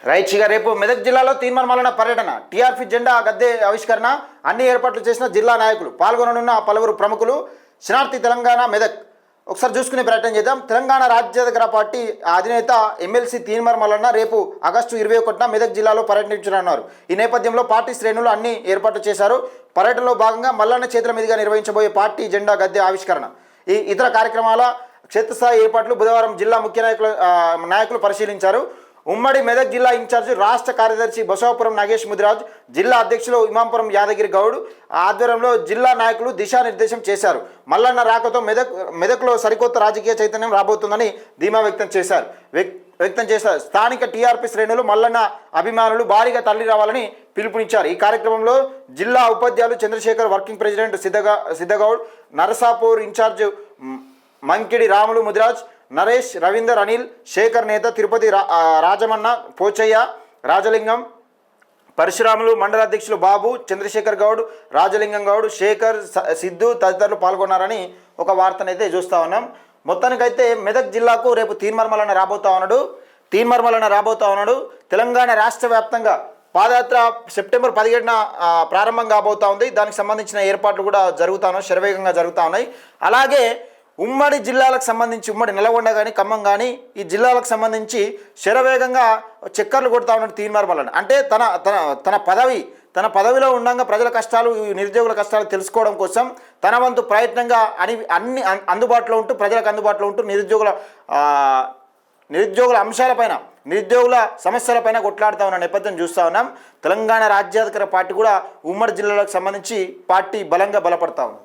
Right ఇక రేపు మెదక్ జిల్లాలో తీన్మార్ మల్లన్న పర్యటన, టీఆర్పీ జెండా గద్దె ఆవిష్కరణ, అన్ని ఏర్పాట్లు చేసిన జిల్లా నాయకులు, పాల్గొననున్న పలువురు ప్రముఖులు. శనార్థి తెలంగాణ మెదక్. ఒకసారి చూసుకునే ప్రయత్నం చేద్దాం. తెలంగాణ రాజ్యాధికార పార్టీ అధినేత ఎమ్మెల్సీ తీన్మార్ మల్లన్న రేపు ఆగస్టు 21న మెదక్ జిల్లాలో పర్యటించనున్నారు. ఈ నేపథ్యంలో పార్టీ శ్రేణులు అన్ని ఏర్పాట్లు చేశారు. పర్యటనలో భాగంగా మల్లన్న చేతుల మీదుగా నిర్వహించబోయే పార్టీ జెండా గద్దె ఆవిష్కరణ, ఈ ఇతర కార్యక్రమాల క్షేత్రస్థాయి ఏర్పాట్లు బుధవారం జిల్లా ముఖ్య నాయకులు పరిశీలించారు. ఉమ్మడి మెదక్ జిల్లా ఇన్ఛార్జి రాష్ట్ర కార్యదర్శి బసవాపురం నాగేష్ ముదిరాజ్, జిల్లా అధ్యక్షులు ఇమాంపురం యాదగిరి గౌడ్ ఆధ్వర్యంలో జిల్లా నాయకులు దిశానిర్దేశం చేశారు. మల్లన్న రాకతో మెదక్లో సరికొత్త రాజకీయ చైతన్యం రాబోతుందని ధీమా వ్యక్తం చేశారు. స్థానిక టీఆర్పీ శ్రేణులు మల్లన్న అభిమానులు భారీగా తరలి రావాలని పిలుపునిచ్చారు. ఈ కార్యక్రమంలో జిల్లా ఉపాధ్యాయులు Chandrashekar, working president Siddhagoud, Narsapur incharge Mankidi Ramulu Mudiraj, Naresh, Ravinder, Anil, Shekar, నేత తిరుపతి రాజమన్న, పోచయ్య, రాజలింగం, పరశురాములు, మండల అధ్యక్షులు బాబు, చంద్రశేఖర్ గౌడ్, రాజలింగం గౌడ్, శేఖర్, సిద్ధు తదితరులు పాల్గొన్నారని ఒక వార్తనైతే చూస్తూ ఉన్నాం. మొత్తానికైతే మెదక్ జిల్లాకు రేపు తీన్మార్ మల్లన్న రాబోతా ఉన్నాడు. తెలంగాణ రాష్ట్ర వ్యాప్తంగా పాదయాత్ర సెప్టెంబర్ 17న ప్రారంభం కాబోతా ఉంది. దానికి సంబంధించిన ఏర్పాట్లు కూడా శరవేగంగా జరుగుతూ ఉన్నాయి. అలాగే ఉమ్మడి జిల్లాలకు సంబంధించి, ఉమ్మడి నల్గొండ కానీ ఖమ్మం కానీ ఈ జిల్లాలకు సంబంధించి శరవేగంగా చక్కర్లు కొడతా ఉన్నాడు తీన్మార్ మల్లన్న. అంటే తన పదవిలో ఉండగా ప్రజల కష్టాలు, నిరుద్యోగుల కష్టాలు తెలుసుకోవడం కోసం తన వంతు ప్రయత్నంగా అన్ని అందుబాటులో ఉంటూ, ప్రజలకు అందుబాటులో ఉంటూ నిరుద్యోగుల అంశాలపైన, నిరుద్యోగుల సమస్యలపైన కొట్లాడుతూ ఉన్న నేపథ్యం చూస్తూ ఉన్నాం. తెలంగాణ రాజ్యాధికార పార్టీ కూడా ఉమ్మడి జిల్లాలకు సంబంధించి పార్టీ బలంగా బలపడతా ఉంది.